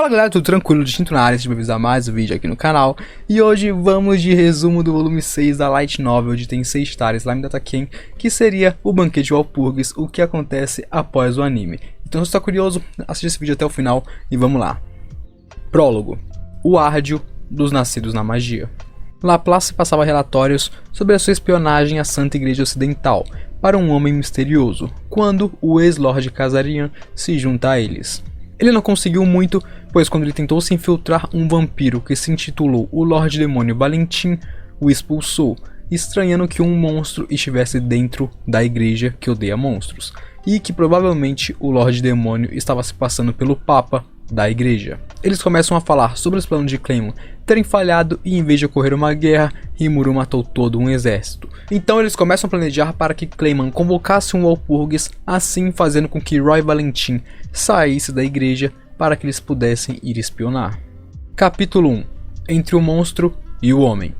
Fala galera, tudo tranquilo, distinto na área, de avisar mais um vídeo aqui no canal. E hoje vamos de resumo do volume 6 da Light Novel de Tensei Star Slime Dataken, que seria o Banquete Walpurgis, o que acontece após o anime. Então se você está curioso, assista esse vídeo até o final e vamos lá. Prólogo. O Árdio dos Nascidos na Magia. Laplace passava relatórios sobre a sua espionagem à Santa Igreja Ocidental para um homem misterioso, quando o ex-Lorde Kazarian se junta a eles. Ele não conseguiu muito, pois quando ele tentou se infiltrar, um vampiro que se intitulou o Lorde Demônio Valentim o expulsou, estranhando que um monstro estivesse dentro da igreja que odeia monstros, e que provavelmente o Lorde Demônio estava se passando pelo Papa da igreja. Eles começam a falar sobre os planos de Claymon terem falhado e, em vez de ocorrer uma guerra, Rimuru matou todo um exército. Então eles começam a planejar para que Claymon convocasse um Walpurgis, assim fazendo com que Roy Valentim saísse da igreja para que eles pudessem ir espionar. Capítulo 1. Entre o monstro e o homem.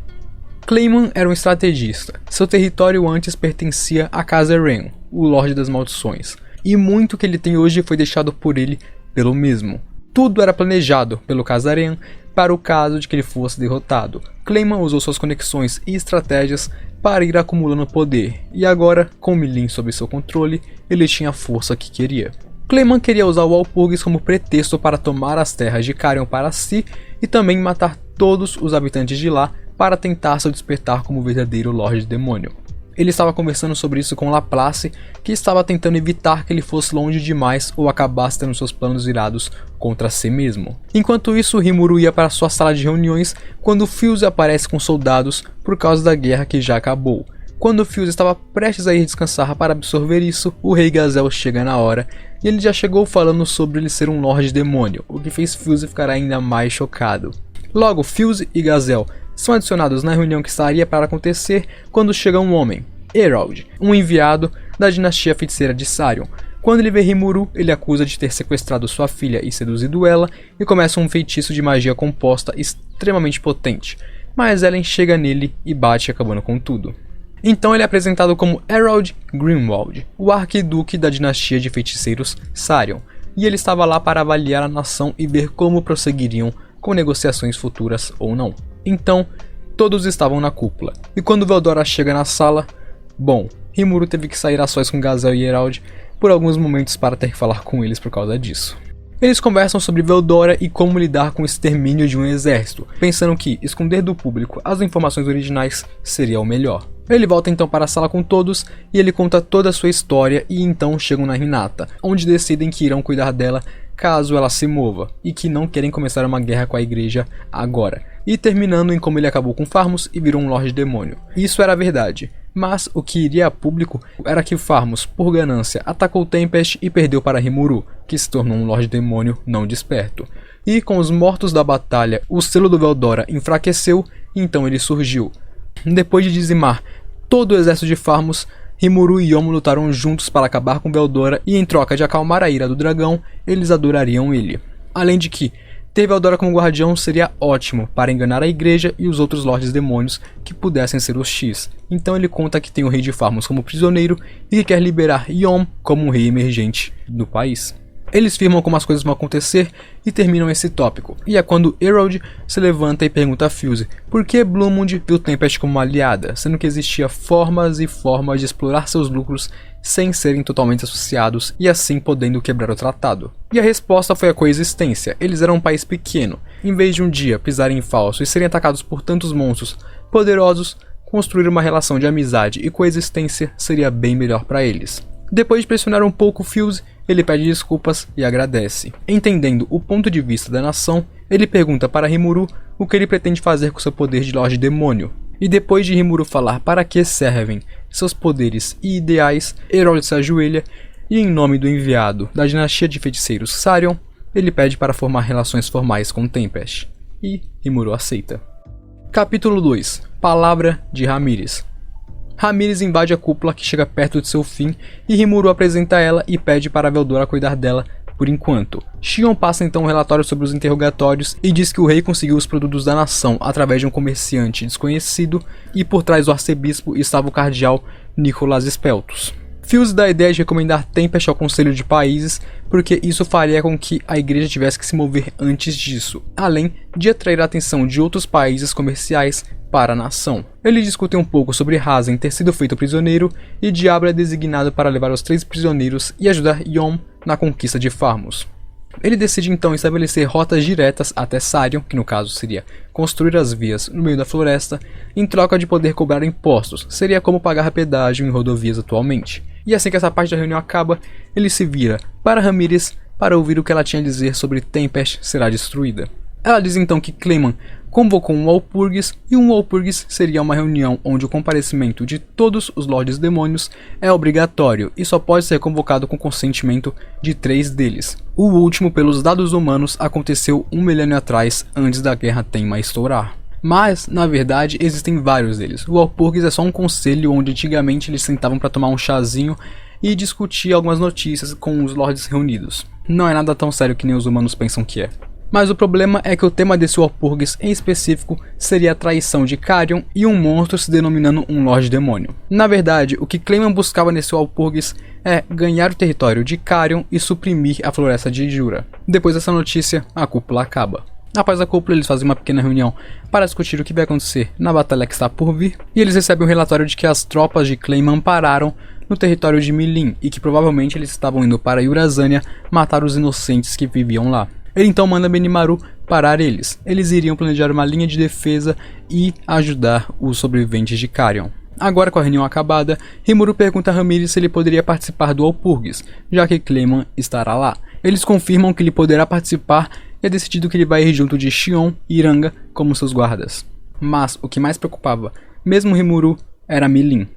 Claymon era um estrategista. Seu território antes pertencia a Kazarian, o Lorde das Maldições, e muito que ele tem hoje foi deixado por ele pelo mesmo. Tudo era planejado pelo Kazarian para o caso de que ele fosse derrotado. Claymon usou suas conexões e estratégias para ir acumulando poder, e agora, com Milin sob seu controle, ele tinha a força que queria. Claymon queria usar o Walpurgis como pretexto para tomar as terras de Carion para si e também matar todos os habitantes de lá para tentar seu despertar como verdadeiro Lorde Demônio. Ele estava conversando sobre isso com Laplace, que estava tentando evitar que ele fosse longe demais ou acabasse tendo seus planos virados contra si mesmo. Enquanto isso, Rimuru ia para sua sala de reuniões quando Fuse aparece com soldados por causa da guerra que já acabou. Quando Fuse estava prestes a ir descansar para absorver isso, o Rei Gazel chega na hora e ele já chegou falando sobre ele ser um Lorde Demônio, o que fez Fuse ficar ainda mais chocado. Logo, Fuse e Gazel são adicionados na reunião que estaria para acontecer quando chega um homem, Herald, um enviado da dinastia feiticeira de Sarion. Quando ele vê Rimuru, ele acusa de ter sequestrado sua filha e seduzido ela, e começa um feitiço de magia composta extremamente potente, mas Ellen chega nele e bate, acabando com tudo. Então ele é apresentado como Herald Grimwald, o arquiduque da dinastia de feiticeiros Sarion, e ele estava lá para avaliar a nação e ver como prosseguiriam com negociações futuras ou não. Então, todos estavam na cúpula, e quando Veldora chega na sala, bom, Rimuru teve que sair a sós com Gazel e Herald por alguns momentos para ter que falar com eles por causa disso. Eles conversam sobre Veldora e como lidar com o extermínio de um exército, pensando que esconder do público as informações originais seria o melhor. Ele volta então para a sala com todos e ele conta toda a sua história e então chegam na Hinata, onde decidem que irão cuidar dela caso ela se mova, e que não querem começar uma guerra com a igreja agora, e terminando em como ele acabou com Farmus e virou um Lorde Demônio. Isso era verdade, mas o que iria a público era que Farmus, por ganância, atacou Tempest e perdeu para Rimuru, que se tornou um Lorde Demônio não desperto. E com os mortos da batalha, o selo do Veldora enfraqueceu, e então ele surgiu. Depois de dizimar todo o exército de Farmus, Rimuru e Yomo lutaram juntos para acabar com Veldora e, em troca de acalmar a ira do dragão, eles adorariam ele. Além de que, ter Veldora como guardião seria ótimo para enganar a igreja e os outros Lordes Demônios que pudessem ser hostis. Então ele conta que tem o Rei de Farmus como prisioneiro e que quer liberar Yom como um rei emergente do país. Eles firmam como as coisas vão acontecer e terminam esse tópico. E é quando Herald se levanta e pergunta a Fuse por que Bloomund viu Tempest como uma aliada, sendo que existia formas e formas de explorar seus lucros sem serem totalmente associados e assim podendo quebrar o tratado. E a resposta foi a coexistência. Eles eram um país pequeno. Em vez de um dia pisarem em falso e serem atacados por tantos monstros poderosos, construir uma relação de amizade e coexistência seria bem melhor para eles. Depois de pressionar um pouco Fuse, ele pede desculpas e agradece. Entendendo o ponto de vista da nação, ele pergunta para Rimuru o que ele pretende fazer com seu poder de Lorde Demônio. E depois de Rimuru falar para que servem seus poderes e ideais, Herald se ajoelha e, em nome do enviado da dinastia de feiticeiros Sarion, ele pede para formar relações formais com Tempest. E Rimuru aceita. Capítulo 2. Palavra de Ramírez. Ramírez invade a cúpula que chega perto de seu fim e Rimuru apresenta ela e pede para Veldora cuidar dela por enquanto. Shion passa então um relatório sobre os interrogatórios e diz que o rei conseguiu os produtos da nação através de um comerciante desconhecido e por trás do arcebispo estava o cardeal Nicolas Speltus. Fios dá a ideia de recomendar Tempest ao Conselho de Países, porque isso faria com que a igreja tivesse que se mover antes disso, além de atrair a atenção de outros países comerciais para a nação. Eles discutem um pouco sobre Hazen ter sido feito prisioneiro, e Diablo é designado para levar os 3 prisioneiros e ajudar Yom na conquista de Farmos. Ele decide então estabelecer rotas diretas até Sarion, que no caso seria construir as vias no meio da floresta, em troca de poder cobrar impostos, seria como pagar pedágio em rodovias atualmente. E assim que essa parte da reunião acaba, ele se vira para Ramírez para ouvir o que ela tinha a dizer sobre Tempest será destruída. Ela diz então que Clayman convocou um Walpurgis, e um Walpurgis seria uma reunião onde o comparecimento de todos os Lordes Demônios é obrigatório e só pode ser convocado com consentimento de 3 deles. O último, pelos dados humanos, aconteceu 1 milênio atrás, antes da Guerra Tenma estourar. Mas, na verdade, existem vários deles. O Walpurgis é só um conselho onde antigamente eles sentavam para tomar um chazinho e discutir algumas notícias com os Lordes reunidos. Não é nada tão sério que nem os humanos pensam que é. Mas o problema é que o tema desse Walpurgis em específico seria a traição de Carion e um monstro se denominando um Lorde Demônio. Na verdade, o que Clayman buscava nesse Walpurgis é ganhar o território de Carion e suprimir a floresta de Jura. Depois dessa notícia, a cúpula acaba. Após a cúpula, eles fazem uma pequena reunião para discutir o que vai acontecer na batalha que está por vir, e eles recebem um relatório de que as tropas de Clayman pararam no território de Milin e que provavelmente eles estavam indo para Yurazânia matar os inocentes que viviam lá. Ele então manda Benimaru parar eles. Eles iriam planejar uma linha de defesa e ajudar os sobreviventes de Carion. Agora, com a reunião acabada, Rimuru pergunta a Ramírez se ele poderia participar do Walpurgis, já que Clayman estará lá. Eles confirmam que ele poderá participar e é decidido que ele vai ir junto de Xion e Iranga como seus guardas. Mas o que mais preocupava, mesmo Rimuru, era Milin.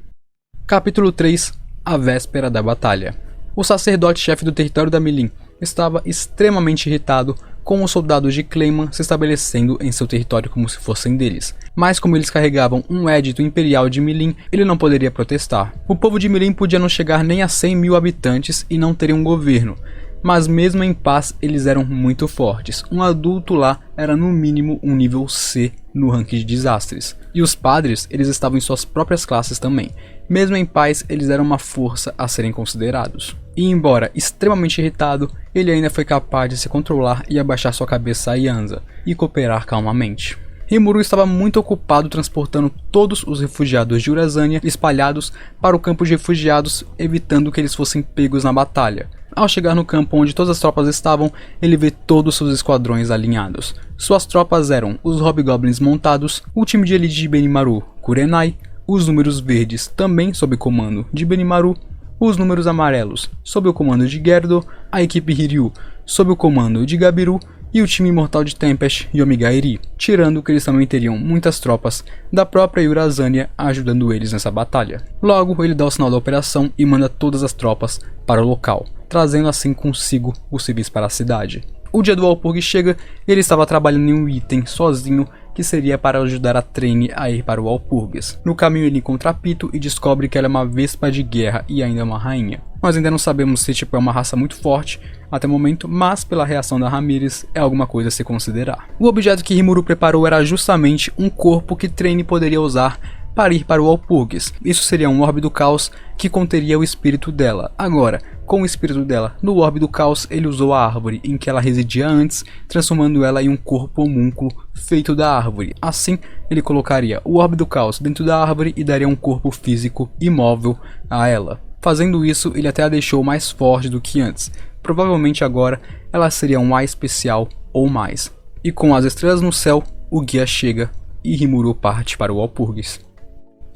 Capítulo 3 – A Véspera da Batalha. O sacerdote-chefe do território da Milin estava extremamente irritado com os soldados de Clayman se estabelecendo em seu território como se fossem deles. Mas como eles carregavam um édito imperial de Milin, ele não poderia protestar. O povo de Milin podia não chegar nem a 100 mil habitantes e não teria um governo. Mas mesmo em paz, eles eram muito fortes. Um adulto lá era no mínimo um nível C no ranking de desastres. E os padres, eles estavam em suas próprias classes também. Mesmo em paz, eles eram uma força a serem considerados. E embora extremamente irritado, ele ainda foi capaz de se controlar e abaixar sua cabeça a Yanza e cooperar calmamente. Rimuru estava muito ocupado transportando todos os refugiados de Yurazânia espalhados para o campo de refugiados, evitando que eles fossem pegos na batalha. Ao chegar no campo onde todas as tropas estavam, ele vê todos seus esquadrões alinhados. Suas tropas eram os Hobgoblins montados, o time de elite de Benimaru, Kurenai, os números verdes também sob comando de Benimaru, os números amarelos sob o comando de Gerdo, a equipe Hiryu sob o comando de Gabiru e o time imortal de Tempest, Yomigaeri, tirando que eles também teriam muitas tropas da própria Yurazânia ajudando eles nessa batalha. Logo, ele dá o sinal da operação e manda todas as tropas para o local, trazendo assim consigo os civis para a cidade. O dia do Walpurgis chega e ele estava trabalhando em um item sozinho que seria para ajudar a Traine a ir para o Walpurgis. No caminho ele encontra a Pito e descobre que ela é uma vespa de guerra e ainda é uma rainha. Nós ainda não sabemos se é uma raça muito forte até o momento, mas pela reação da Ramírez é alguma coisa a se considerar. O objeto que Rimuru preparou era justamente um corpo que Traine poderia usar para ir para o Walpurgis. Isso seria um orbe do caos que conteria o espírito dela. Agora, com o espírito dela no orbe do caos, ele usou a árvore em que ela residia antes, transformando ela em um corpo homúnculo feito da árvore. Assim, ele colocaria o orbe do caos dentro da árvore e daria um corpo físico imóvel a ela. Fazendo isso, ele até a deixou mais forte do que antes. Provavelmente agora, ela seria um A especial ou mais. E com as estrelas no céu, o guia chega e Rimuru parte para o Walpurgis.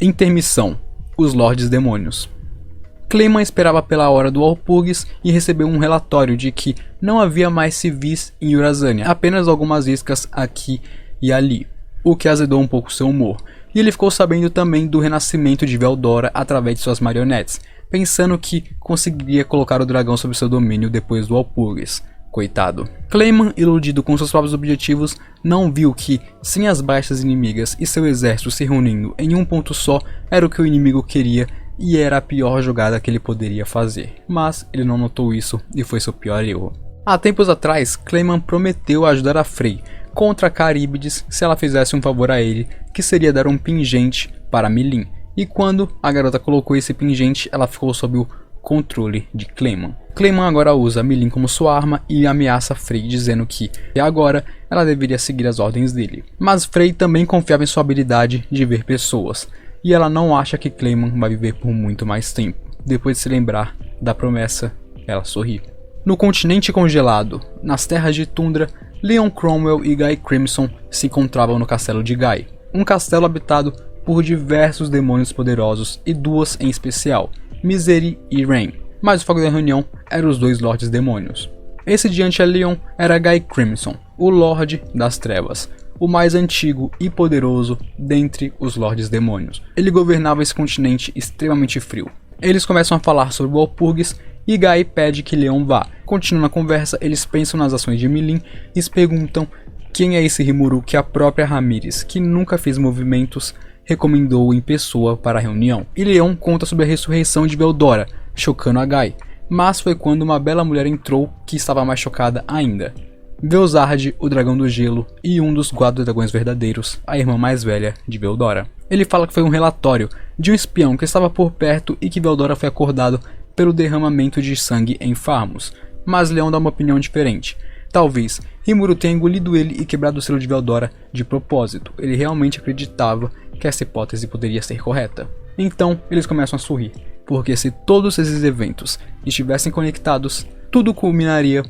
Intermissão. Os Lordes Demônios. Clayman esperava pela hora do Walpurgis e recebeu um relatório de que não havia mais civis em Yurazânia, apenas algumas iscas aqui e ali, o que azedou um pouco seu humor. E ele ficou sabendo também do renascimento de Veldora através de suas marionetes, pensando que conseguiria colocar o dragão sob seu domínio depois do Walpurgis. Coitado. Clayman, iludido com seus próprios objetivos, não viu que, sem as baixas inimigas e seu exército se reunindo em um ponto só, era o que o inimigo queria e era a pior jogada que ele poderia fazer. Mas ele não notou isso e foi seu pior erro. Há tempos atrás, Clayman prometeu ajudar a Frey contra Caríbides se ela fizesse um favor a ele, que seria dar um pingente para Milin. E quando a garota colocou esse pingente, ela ficou sob o controle de Clayman. Clayman agora usa Milin como sua arma e ameaça Frey, dizendo que agora ela deveria seguir as ordens dele. Mas Frey também confiava em sua habilidade de ver pessoas, e ela não acha que Clayman vai viver por muito mais tempo. Depois de se lembrar da promessa, ela sorri. No continente congelado, nas terras de tundra, Leon Cromwell e Guy Crimson se encontravam no castelo de Guy, um castelo habitado por diversos demônios poderosos e duas em especial, Misery e Rain. Mas o foco da reunião eram os dois Lordes Demônios. Esse diante a Leon era Guy Crimson, o Lorde das Trevas, o mais antigo e poderoso dentre os Lordes Demônios. Ele governava esse continente extremamente frio. Eles começam a falar sobre Walpurgis e Guy pede que Leon vá. Continuando a conversa, eles pensam nas ações de Milin e se perguntam quem é esse Rimuru que a própria Ramírez, que nunca fez movimentos, recomendou em pessoa para a reunião. E Leon conta sobre a ressurreição de Veldora, chocando a Guy. Mas foi quando uma bela mulher entrou que estava mais chocada ainda. Velzard, o dragão do gelo, e um dos 4 dragões verdadeiros, a irmã mais velha de Veldora. Ele fala que foi um relatório de um espião que estava por perto e que Veldora foi acordado pelo derramamento de sangue em Farmos, mas Leon dá uma opinião diferente. Talvez Rimuru tenha engolido ele e quebrado o selo de Veldora de propósito. Ele realmente acreditava que essa hipótese poderia ser correta. Então eles começam a sorrir, porque se todos esses eventos estivessem conectados, tudo culminaria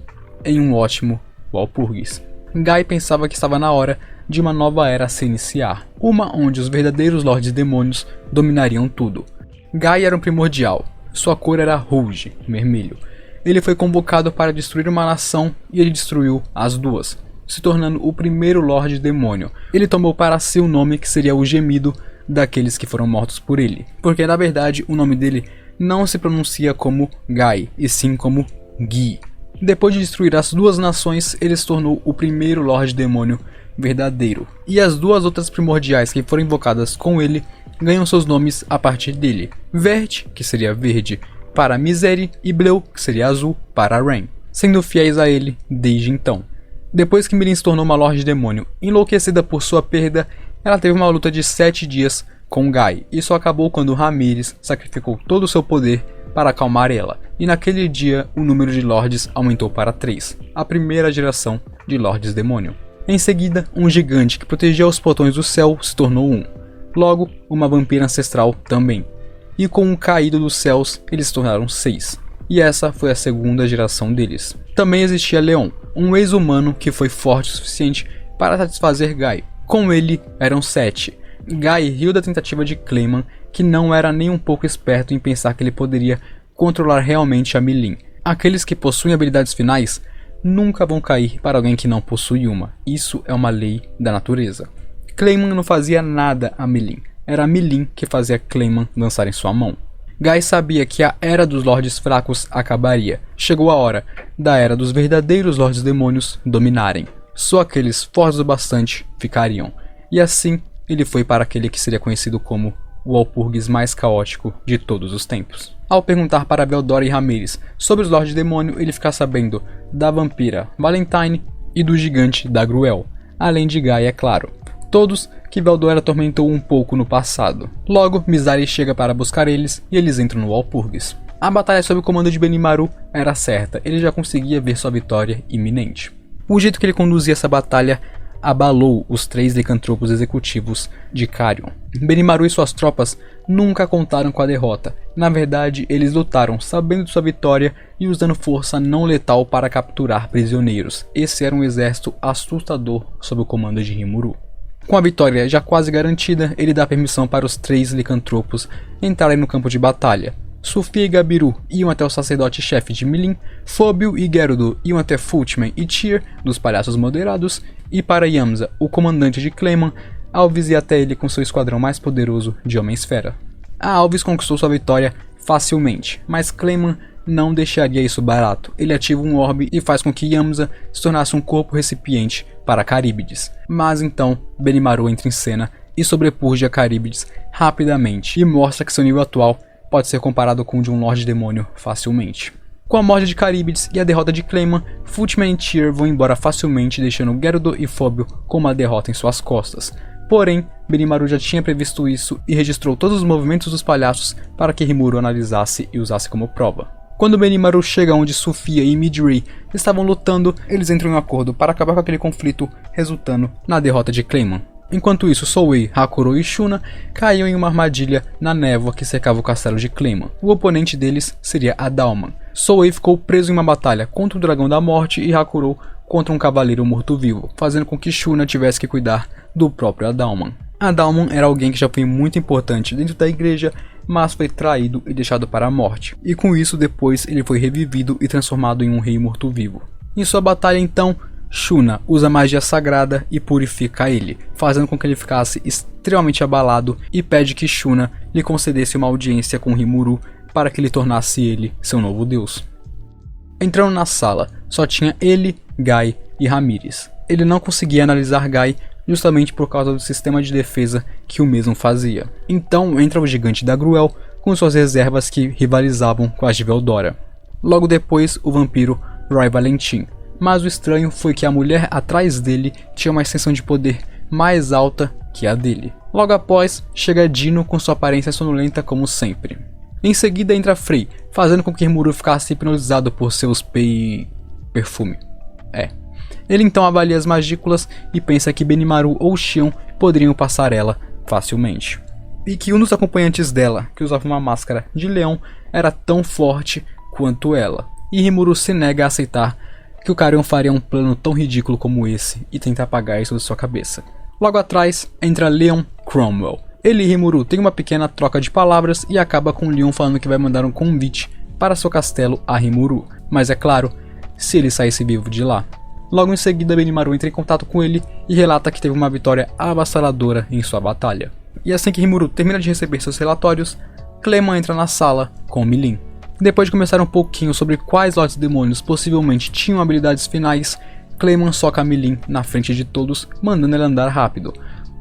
em um ótimo Walpurgis. Guy pensava que estava na hora de uma nova era a se iniciar, uma onde os verdadeiros Lordes Demônios dominariam tudo. Guy era um primordial, sua cor era rouge, vermelho. Ele foi convocado para destruir uma nação e ele destruiu as duas, se tornando o primeiro Lorde Demônio. Ele tomou para si o nome que seria o gemido daqueles que foram mortos por ele, porque na verdade o nome dele não se pronuncia como Guy, e sim como Gi. Depois de destruir as duas nações, ele se tornou o primeiro Lorde Demônio verdadeiro, e as duas outras primordiais que foram invocadas com ele ganham seus nomes a partir dele. Vert, que seria verde, para Misery, e Bleu, que seria azul, para Rain, sendo fiéis a ele desde então. Depois que Milin se tornou uma Lorde Demônio, enlouquecida por sua perda, ela teve uma luta de 7 dias com Guy. Isso acabou quando Ramírez sacrificou todo o seu poder para acalmar ela, e naquele dia o número de Lordes aumentou para 3, a primeira geração de Lordes Demônio. Em seguida, um gigante que protegia os portões do céu se tornou um. Logo, uma vampira ancestral também. E com um caído dos céus, eles se tornaram 6. E essa foi a segunda geração deles. Também existia Leon, um ex-humano que foi forte o suficiente para satisfazer Guy. Com ele eram 7. Guy riu da tentativa de Clayman, que não era nem um pouco esperto em pensar que ele poderia controlar realmente a Milin. Aqueles que possuem habilidades finais nunca vão cair para alguém que não possui uma. Isso é uma lei da natureza. Clayman não fazia nada a Milin. Era Milin que fazia Clayman dançar em sua mão. Guy sabia que a Era dos Lordes Fracos acabaria. Chegou a hora da Era dos verdadeiros Lordes Demônios dominarem. Só aqueles fortes o bastante ficariam. E assim, ele foi para aquele que seria conhecido como o Walpurgis mais caótico de todos os tempos. Ao perguntar para Veldora e Ramírez sobre os Lordes Demônio, ele fica sabendo da vampira Valentine e do gigante da Gruel, além de Guy, é claro. Todos que Veldora atormentou um pouco no passado. Logo, Misery chega para buscar eles e eles entram no Walpurgis. A batalha sob o comando de Benimaru era certa, ele já conseguia ver sua vitória iminente. O jeito que ele conduzia essa batalha abalou os 3 licantropos executivos de Carion. Benimaru e suas tropas nunca contaram com a derrota. Na verdade, eles lutaram sabendo de sua vitória e usando força não letal para capturar prisioneiros. Esse era um exército assustador sob o comando de Rimuru. Com a vitória já quase garantida, ele dá permissão para os 3 licantropos entrarem no campo de batalha. Sofia e Gabiru iam até o sacerdote-chefe de Milin, Fóbio e Gerudo iam até Fultman e Tyr, dos Palhaços Moderados, e para Yamza, o comandante de Clayman, Alvis ia até ele com seu esquadrão mais poderoso de Homem-Esfera. A Alvis conquistou sua vitória facilmente, mas Clayman não deixaria isso barato. Ele ativa um orbe e faz com que Yamza se tornasse um corpo recipiente para Caríbides. Mas então, Benimaru entra em cena e sobrepuja Caríbides rapidamente e mostra que seu nível atual pode ser comparado com o de um Lorde Demônio facilmente. Com a morte de Caríbides e a derrota de Clayman, Fultman e Tyr vão embora facilmente, deixando Gerudo e Fóbio com uma derrota em suas costas. Porém, Benimaru já tinha previsto isso e registrou todos os movimentos dos palhaços para que Rimuru analisasse e usasse como prova. Quando Benimaru chega onde Sofia e Midori estavam lutando, eles entram em um acordo para acabar com aquele conflito, resultando na derrota de Clayman. Enquanto isso, Souei, Hakuro e Shuna caíam em uma armadilha na névoa que cercava o castelo de Clayman. O oponente deles seria Adalman. Souei ficou preso em uma batalha contra o Dragão da Morte e Hakuro contra um cavaleiro morto-vivo, fazendo com que Shuna tivesse que cuidar do próprio Adalman. Adalman era alguém que já foi muito importante dentro da igreja, mas foi traído e deixado para a morte, e com isso depois ele foi revivido e transformado em um rei morto-vivo. Em sua batalha então, Shuna usa magia sagrada e purifica ele, fazendo com que ele ficasse extremamente abalado e pede que Shuna lhe concedesse uma audiência com Rimuru para que ele tornasse ele seu novo deus. Entrando na sala, só tinha ele, Gai e Ramires. Ele não conseguia analisar Gai justamente por causa do sistema de defesa que o mesmo fazia. Então entra o gigante da Gruel com suas reservas que rivalizavam com as de Veldora. Logo depois, o vampiro Roy Valentin. Mas o estranho foi que a mulher atrás dele tinha uma extensão de poder mais alta que a dele. Logo após, chega Dino com sua aparência sonolenta como sempre. Em seguida entra Frey, fazendo com que Rimuru ficasse hipnotizado por seus perfume. Ele então avalia as magículas e pensa que Benimaru ou Shion poderiam passar ela facilmente. E que um dos acompanhantes dela, que usava uma máscara de leão, era tão forte quanto ela. E Rimuru se nega a aceitar que o Carrion faria um plano tão ridículo como esse e tenta apagar isso de sua cabeça. Logo atrás entra Leon Cromwell. Ele e Rimuru têm uma pequena troca de palavras e acaba com Leon falando que vai mandar um convite para seu castelo a Rimuru, mas é claro, se ele saísse vivo de lá. Logo em seguida, Benimaru entra em contato com ele e relata que teve uma vitória avassaladora em sua batalha. E assim que Rimuru termina de receber seus relatórios, Clayman entra na sala com Milin. Depois de conversar um pouquinho sobre quais Lordes Demônios possivelmente tinham habilidades finais, Clayman soca Milin na frente de todos, mandando ela andar rápido.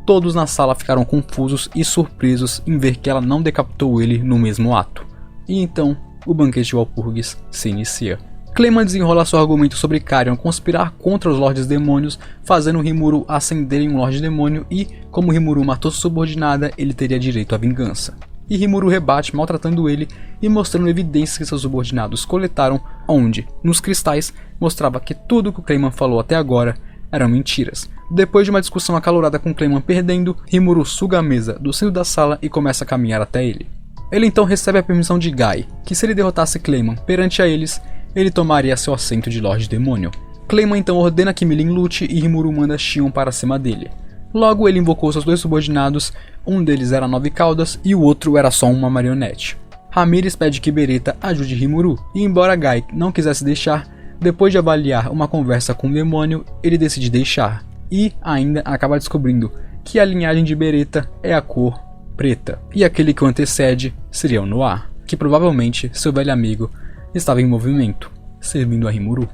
Todos na sala ficaram confusos e surpresos em ver que ela não decapitou ele no mesmo ato. E então, o banquete de Walpurgis se inicia. Clayman desenrola seu argumento sobre Carrion conspirar contra os Lordes Demônios, fazendo Rimuru ascender em um Lorde Demônio e, como Rimuru matou sua subordinada, ele teria direito à vingança. E Rimuru rebate maltratando ele e mostrando evidências que seus subordinados coletaram, onde, nos cristais, mostrava que tudo que o Clayman falou até agora eram mentiras. Depois de uma discussão acalorada com Clayman perdendo, Rimuru suga a mesa do centro da sala e começa a caminhar até ele. Ele então recebe a permissão de Gai, que se ele derrotasse Clayman perante a eles, ele tomaria seu assento de Lorde Demônio. Clayman então ordena que Milin lute e Rimuru manda Shion para cima dele. Logo ele invocou seus dois subordinados, um deles era 9 caudas e o outro era só uma marionete. Ramires pede que Beretta ajude Rimuru, e embora Gai não quisesse deixar, depois de avaliar uma conversa com o demônio, ele decide deixar, e ainda acaba descobrindo que a linhagem de Beretta é a cor preta, e aquele que o antecede seria o Noir, que provavelmente seu velho amigo estava em movimento, servindo a Rimuru.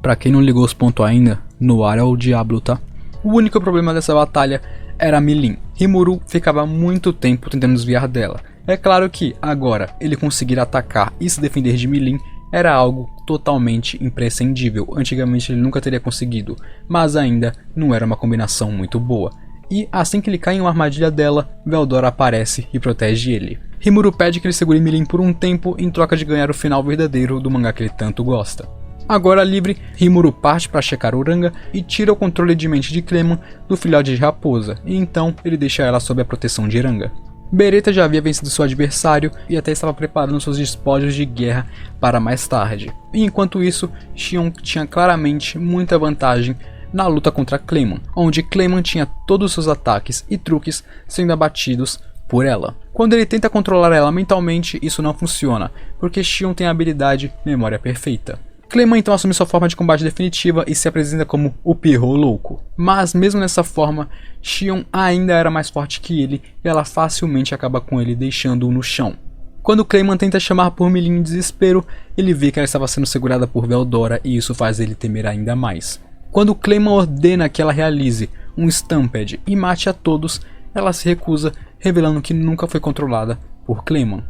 Pra quem não ligou os pontos ainda, Noir é o diabo, tá? O único problema dessa batalha era Milin. Rimuru ficava muito tempo tentando desviar dela. É claro que, agora, ele conseguir atacar e se defender de Milin era algo totalmente imprescindível. Antigamente ele nunca teria conseguido, mas ainda não era uma combinação muito boa. E assim que ele cai em uma armadilha dela, Veldora aparece e protege ele. Rimuru pede que ele segure Milin por um tempo em troca de ganhar o final verdadeiro do mangá que ele tanto gosta. Agora livre, Rimuru parte para checar Uranga e tira o controle de mente de Clayman do filhote de raposa, e então ele deixa ela sob a proteção de Uranga. Beretta já havia vencido seu adversário e até estava preparando seus despojos de guerra para mais tarde. E enquanto isso, Shion tinha claramente muita vantagem na luta contra Clayman, onde Clayman tinha todos os seus ataques e truques sendo abatidos por ela. Quando ele tenta controlar ela mentalmente, isso não funciona, porque Shion tem a habilidade Memória Perfeita. Clayman então assume sua forma de combate definitiva e se apresenta como o Pierrot louco. Mas mesmo nessa forma, Shion ainda era mais forte que ele e ela facilmente acaba com ele, deixando-o no chão. Quando Clayman tenta chamar por Milin em desespero, ele vê que ela estava sendo segurada por Veldora e isso faz ele temer ainda mais. Quando Clayman ordena que ela realize um Stampede e mate a todos, ela se recusa, revelando que nunca foi controlada por Clayman.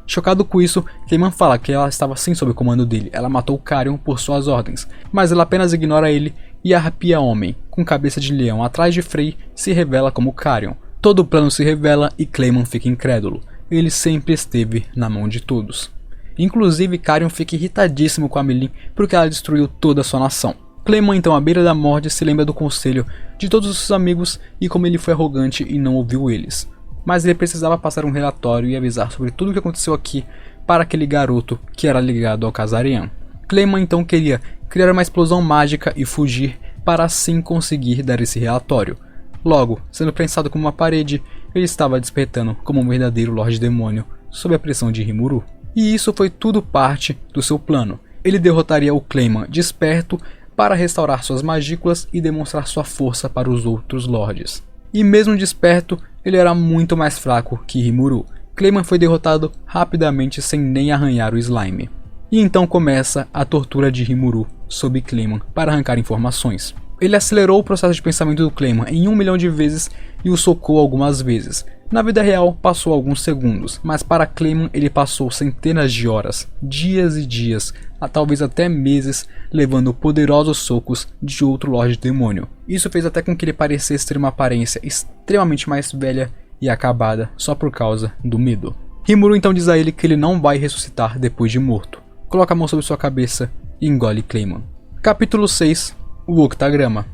Chocado com isso, Clayman fala que ela estava sim sob o comando dele, ela matou Carrion por suas ordens, mas ela apenas ignora ele e a Harpia Homem, com cabeça de leão atrás de Frey, se revela como Carrion, Todo o plano se revela e Clayman fica incrédulo. Ele sempre esteve na mão de todos. Inclusive, Carrion fica irritadíssimo com a Meilin porque ela destruiu toda a sua nação. Clayman, então, à beira da morte, se lembra do conselho de todos os seus amigos e como ele foi arrogante e não ouviu eles. Mas ele precisava passar um relatório e avisar sobre tudo o que aconteceu aqui para aquele garoto que era ligado ao Kazarian. Clayman então queria criar uma explosão mágica e fugir para assim conseguir dar esse relatório. Logo, sendo prensado como uma parede, ele estava despertando como um verdadeiro Lorde Demônio sob a pressão de Rimuru. E isso foi tudo parte do seu plano. Ele derrotaria o Clayman desperto para restaurar suas magículas e demonstrar sua força para os outros lords. E mesmo desperto, ele era muito mais fraco que Rimuru. Clayman foi derrotado rapidamente sem nem arranhar o slime. E então começa a tortura de Rimuru sob Clayman para arrancar informações. Ele acelerou o processo de pensamento do Clayman em 1 milhão de vezes e o socou algumas vezes. Na vida real, passou alguns segundos, mas para Clayman ele passou centenas de horas, dias e dias, talvez até meses, levando poderosos socos de outro Lorde Demônio. Isso fez até com que ele parecesse ter uma aparência extremamente mais velha e acabada só por causa do medo. Rimuru então diz a ele que ele não vai ressuscitar depois de morto. Coloca a mão sobre sua cabeça e engole Clayman. Capítulo 6. O Octagrama.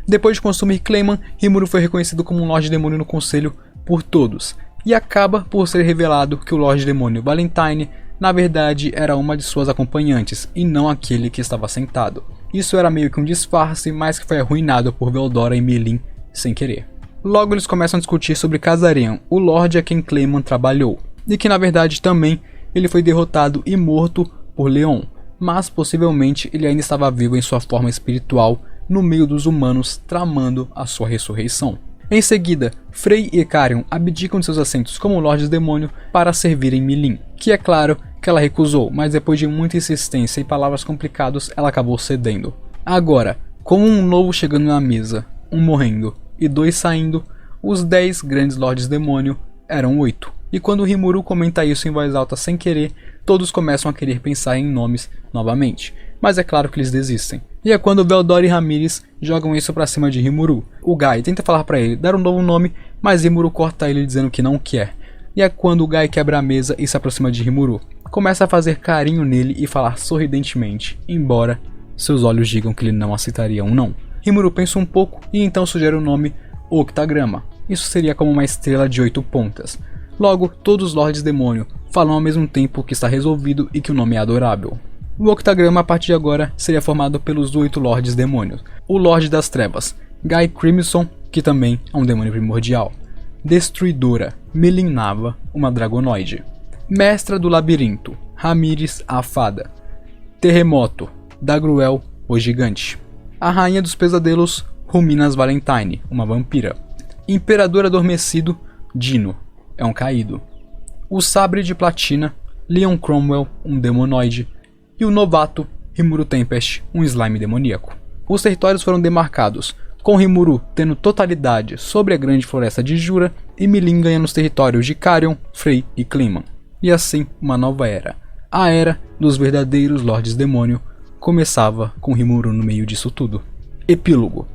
Depois de consumir Clayman, Rimuru foi reconhecido como um Lorde Demônio no Conselho por todos, e acaba por ser revelado que o Lorde Demônio Valentine na verdade era uma de suas acompanhantes, e não aquele que estava sentado. Isso era meio que um disfarce, mas que foi arruinado por Veldora e Meilin sem querer. Logo eles começam a discutir sobre Kazarian, o Lorde a quem Clayman trabalhou, e que na verdade também ele foi derrotado e morto por Leon, mas possivelmente ele ainda estava vivo em sua forma espiritual no meio dos humanos, tramando a sua ressurreição. Em seguida, Frey e Carrion abdicam de seus assentos como Lordes Demônio para servirem Meilin, que é claro que ela recusou, mas depois de muita insistência e palavras complicadas, ela acabou cedendo. Agora, com um novo chegando na mesa, um morrendo e 2 saindo, os 10 grandes Lordes Demônio eram 8. E quando Rimuru comenta isso em voz alta sem querer, todos começam a querer pensar em nomes novamente, mas é claro que eles desistem. E é quando Veldora e Ramírez jogam isso pra cima de Rimuru. O Guy tenta falar pra ele dar um novo nome, mas Rimuru corta ele dizendo que não quer. E é quando o Guy quebra a mesa e se aproxima de Rimuru. Começa a fazer carinho nele e falar sorridentemente, embora seus olhos digam que ele não aceitaria um não. Rimuru pensa um pouco e então sugere o nome Octagrama. Isso seria como uma estrela de 8 pontas. Logo, todos os Lordes Demônio falam ao mesmo tempo que está resolvido e que o nome é adorável. O Octagrama a partir de agora seria formado pelos 8 Lordes Demônios. O Lorde das Trevas, Guy Crimson, que também é um demônio primordial. Destruidora, Meilin Nava, uma dragonoide. Mestra do Labirinto, Ramírez, a Fada. Terremoto, Dagruel, o Gigante. A Rainha dos Pesadelos, Ruminas Valentine, uma vampira. Imperador Adormecido, Dino, é um caído. O Sabre de Platina, Leon Cromwell, um demonoide. E o novato, Rimuru Tempest, um slime demoníaco. Os territórios foram demarcados, com Rimuru tendo totalidade sobre a grande floresta de Jura e Meilin ganhando os territórios de Carrion, Frey e Clayman. E assim, uma nova era. A era dos verdadeiros Lordes Demônio começava com Rimuru no meio disso tudo. Epílogo.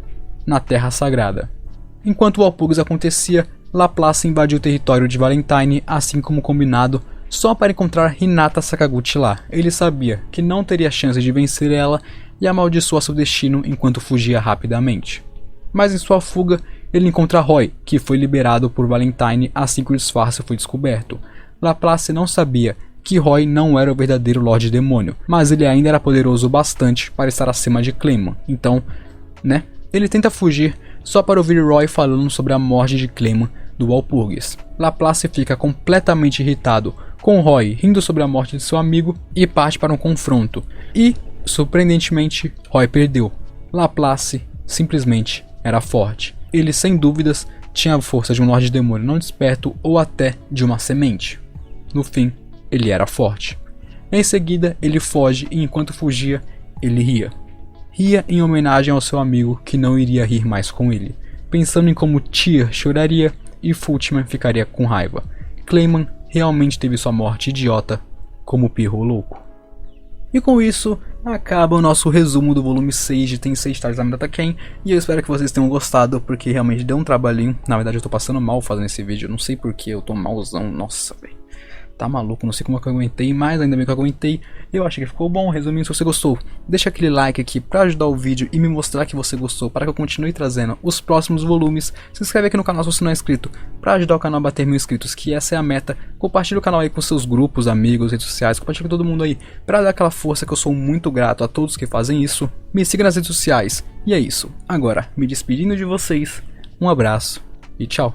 Na Terra Sagrada. Enquanto o Walpurgis acontecia, Laplace invadiu o território de Valentine, assim como combinado, só para encontrar Hinata Sakaguchi lá. Ele sabia que não teria chance de vencer ela e amaldiçoar seu destino enquanto fugia rapidamente. Mas em sua fuga, ele encontra Roy, que foi liberado por Valentine assim que o disfarce foi descoberto. Laplace não sabia que Roy não era o verdadeiro Lorde Demônio, mas ele ainda era poderoso bastante para estar acima de Clayman. Então, ele tenta fugir só para ouvir Roy falando sobre a morte de Clayman do Walpurgis. Laplace fica completamente irritado com Roy rindo sobre a morte de seu amigo e parte para um confronto. E, surpreendentemente, Roy perdeu. Laplace simplesmente era forte. Ele, sem dúvidas, tinha a força de um Lorde Demônio não desperto ou até de uma semente. No fim, ele era forte. Em seguida, ele foge e enquanto fugia, ele ria. Ria em homenagem ao seu amigo que não iria rir mais com ele, pensando em como Tyr choraria e Fultman ficaria com raiva. Clayman realmente teve sua morte idiota como o Pirro louco. E com isso, acaba o nosso resumo do volume 6 de Tensei Stars Lime Data Ken. E eu espero que vocês tenham gostado, porque realmente deu um trabalhinho. Na verdade eu tô passando mal fazendo esse vídeo, eu não sei porquê, eu tô malzão, nossa velho. Tá maluco, não sei como é que eu aguentei, mas ainda bem que eu aguentei. Eu acho que ficou bom. Resumindo, se você gostou, deixa aquele like aqui pra ajudar o vídeo e me mostrar que você gostou, para que eu continue trazendo os próximos volumes. Se inscreve aqui no canal se você não é inscrito, pra ajudar o canal a bater 1000 inscritos, que essa é a meta. Compartilha o canal aí com seus grupos, amigos, redes sociais, compartilha com todo mundo aí, pra dar aquela força, que eu sou muito grato a todos que fazem isso. Me siga nas redes sociais, e é isso. Agora, me despedindo de vocês, um abraço e tchau.